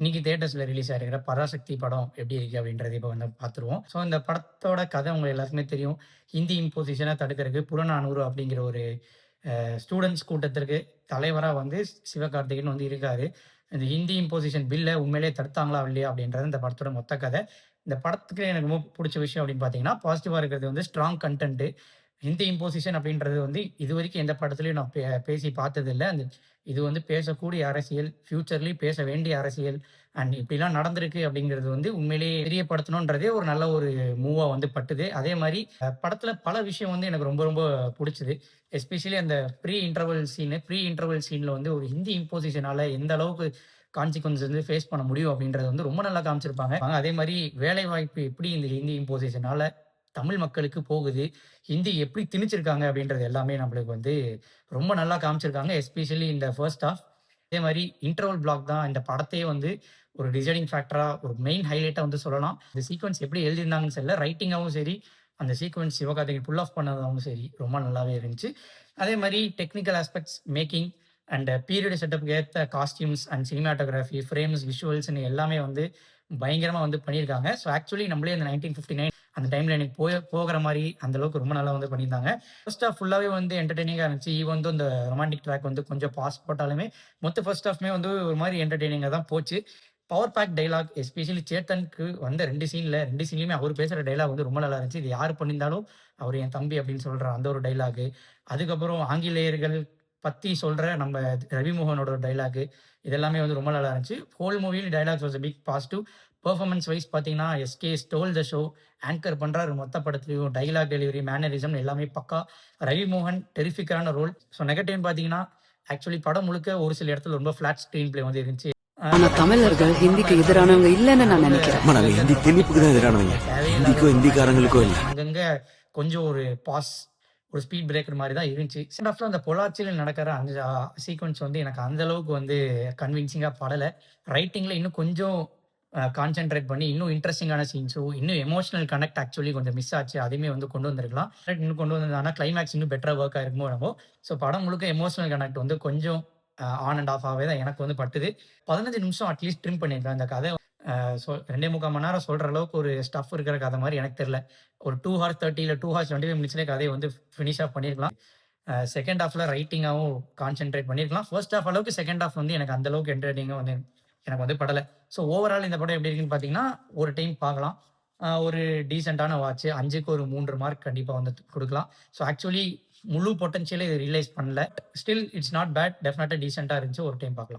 இன்னைக்கு தியேட்டர்ஸ்ல ரிலீஸ் ஆயிருக்கிற பராசக்தி படம் எப்படி இருக்கு அப்படின்றத இப்ப வந்து பார்த்துருவோம். ஸோ இந்த படத்தோட கதை உங்க எல்லாருக்குமே தெரியும். ஹிந்தி இம்போசிஷன தடுக்கிறதுக்கு புறநானூறு அப்படிங்கிற ஒரு ஸ்டூடண்ட்ஸ் கூட்டத்திற்கு தலைவரா வந்து சிவகார்த்திகேயன் வந்து இருக்காரு. இந்த ஹிந்தி இம்போசிஷன் பில்ல உண்மையிலேயே தடுத்தாங்களா இல்லையா அப்படின்றது இந்த படத்தோட மொத்த கதை. இந்த படத்துக்கு எனக்கு ரொம்ப புடிச்ச விஷயம் அப்படின்னு பார்த்தீங்கன்னா, பாசிட்டிவா இருக்கிறது வந்து ஸ்ட்ராங் கன்டென்ட். ஹிந்தி இம்போசிஷன் அப்படின்றது வந்து இதுவரைக்கும் எந்த படத்துலயும் நான் பேசி பார்த்ததில்ல. இது வந்து பேசக்கூடிய அரசியல், ஃபியூச்சர்லயும் பேச வேண்டிய அரசியல் அண்ட் இப்படிலாம் நடந்திருக்கு அப்படிங்கிறது வந்து உண்மையிலேயே தெரியப்படுத்தணுன்றதே ஒரு நல்ல ஒரு மூவா வந்து பட்டுது. அதே மாரி படத்துல பல விஷயம் வந்து எனக்கு ரொம்ப ரொம்ப புடிச்சது. எஸ்பெஷலி அந்த ப்ரீ இன்டர்வல் சீன்ல வந்து ஒரு ஹிந்தி இம்போசிஷனால எந்த அளவுக்கு கான்சிக்வென்ஸ் வந்து ஃபேஸ் பண்ண முடியும் அப்படின்றத வந்து ரொம்ப நல்லா காமிச்சிருப்பாங்க. அதே மாரி வேலைவாய்ப்பு எப்படி இந்த ஹிந்தி இம்போசிஷனால தமிழ் மக்களுக்கு போகுது. ஹிந்தி எப்படி திணிச்சிருக்காங்க அப்படின்றது எல்லாமே நம்மளுக்கு வந்து ரொம்ப நல்லா காமிச்சிருக்காங்க. எஸ்பெஷலி இந்த ஃபர்ஸ்ட் ஹால்ஃப். அதே மாரி இன்டர்வல் பிளாக் தான் இந்த படத்தையே வந்து ஒரு டிசைடிங் ஃபேக்டரா, ஒரு மெயின் ஹைலைட்டா வந்து சொல்லலாம். இந்த சீக்வென்ஸ் எப்படி எழுதியிருந்தாங்கன்னு தெரியல. ரைட்டிங்காவும் சரி, அந்த சீக்வென்ஸ் சிவகார்த்திகேயன் புல் ஆஃப் பண்ணதாவும் சரி, ரொம்ப நல்லாவே இருந்துச்சு. அதே மாரி technical aspects, making and period செட்டப்க்கு ஏத்த காஸ்டியூம்ஸ் அண்ட் சினிமாட்டோகிராஃபி, ஃப்ரேம்ஸ், விஷுவல்ஸ்ன்னு எல்லாமே வந்து பயங்கரமா வந்து பண்ணியிருக்காங்க. ஸோ ஆக்சுவலி நம்மளே அந்த 1959 அந்த டைம்ல எனக்கு போகிற மாரி அந்த அளவுக்கு ரொம்ப நல்லா வந்து பண்ணியிருந்தாங்க. ஃபர்ஸ்ட் ஹால்ஃப் ஃபுல்லாவே வந்து என்டர்டெய்னிங்கா இருந்துச்சு. ஈவன் தோ இந்த ரொமான்டிக் ட்ராக் வந்து கொஞ்சம் பாஸ் போட்டாலுமே, மொத்த ஃபர்ஸ்ட் ஹால்ஃப்மே வந்து ஒரு மாரி என்டர்டெய்னிங்கா தான் போச்சு. பவர் பேக் டயலாக் எஸ்பெஷலி சேத்தனுக்கு வந்த 2 சீன்லயுமே அவர் பேசுற டயலாக் வந்து ரொம்ப நல்லா இருந்துச்சு. இது யார் பண்ணியிருந்தாலும், அவரு என் தம்பி அப்படின்னு சொல்ற அந்த ஒரு டயலாகு. அதுக்கப்புறம் ஆங்கிலேயர்கள் பத்தி சொல்ற நம்ம ரவிமோகனோட டயலாகு. இது எல்லாமே வந்து ரொம்ப நல்லா இருந்துச்சு. ஹோல் மூவியும் dialogues was a big positive. Performance wise பார்த்தீங்கன்னா, SK stole the show. Anchor பண்றாரு மொத்த படத்துலயும். டயலாக் டெலிவரி, மேனரிசம் எல்லாமே பக்கா. ரவிமோகன் டெரிஃபிக்கான ரோல். ஸோ நெகட்டிவ்னு பார்த்தீங்கன்னா, ஆக்சுவலி படம் முழுக்க ஒரு சில இடத்துல ரொம்ப ஃபிளாட் ஸ்க்ரீன் பிளே வந்து இருந்துச்சு. ஆனா ஆக்சுவலி ஃபர்ஸ்ட் தமிழர்கள் ஹாஃப் ஹிந்திக்கு பார்த்தீங்கன்னா, எதிரானவங்க இல்லன்னு நான் ரொம்ப நினைக்கிறேன். ஆமா, நாங்க ஹிந்தி திணிப்புக்கு தான் எதிரானவங்க. தேவையில்லாத ஹிந்திக்கோ ஹிந்திக்காரங்களுக்கோ இல்ல. அங்கங்க கொஞ்சம் ஒரு பாஸ், ஒரு ஸ்பீட் பிரேக்கர் மாரி தான் இருந்துச்சு. செகண்ட் ஹாஃப்ல அந்த பொள்ளாச்சியில நடக்கிற அந்த சீக்வென்ஸ் வந்து எனக்கு அந்த அளவுக்கு வந்து கன்வின்சிங்கா படல. ரைட்டிங்ல இன்னும் கொஞ்சம் கான்சன்ட்ரேட் பண்ணி இன்னும் இன்ட்ரஸ்டிங்கான சீன்ஸோ, இன்னும் எமோஷனல் கனெக்ட் ஆக்சுவலி கொஞ்சம் மிஸ் ஆச்சு. அதையுமே வந்து கொண்டு வந்திருக்கலாம். இன்னும் கொண்டு வந்திருந்தாங்கன்னா கிளைமாக்ஸ் இன்னும் பெட்டரா வொர்க் ஆயிருக்குமோ என்னமோ! ஸோ படம் முழுக்க எமோஷனல் கனெக்ட் வந்து கொஞ்சம் ஆன் அண்ட் ஆஃபாவே தான் எனக்கு வந்து பட்டுது. 15 நிமிஷம் அட்லீஸ்ட் ட்ரிம் பண்ணியிருக்கலாம். இந்த கதை 2 மணி நேரம் சொல்ற அளவுக்கு ஒரு ஸ்டஃப் இருக்கிற கதை மாரி எனக்கு தெரியல. ஒரு 2 ஹார்ஸ் 30 இல்ல 2 ஹார்ஸ் 25 மினிட்ஸ்லயே கதைய வந்து ஃபினிஷ் ஆஃப் பண்ணியிருக்கலாம். செகண்ட் ஹால்ஃப்ல ரைட்டிங்காவும் கான்சன்ட்ரேட் பண்ணியிருக்கலாம். ஃபர்ஸ்ட் ஹால்ஃப் அளவுக்கு செகண்ட் ஹால்ஃப் வந்து எனக்கு அந்த அளவுக்கு என்டர்டெய்னிங்கா வந்து எனக்கு வந்து படல. ஸோ ஓவரால் இந்த படம் எப்படி இருக்குன்னு பார்த்தீங்கன்னா, ஒரு டைம் பார்க்கலாம். ஒரு டீசென்ட்டான வாட்ச். 5க்கு ஒரு 3 மார்க் கண்டிப்பா வந்து குடுக்கலாம். ஸோ ஆக்சுவலி முழு பொட்டன்ஷியல இது ரியலைஸ் பண்ணல. Still it's not bad. டெஃபினட்டா டீசென்ட்டா இருந்துச்சு. ஒரு டைம் பார்க்கலாம்.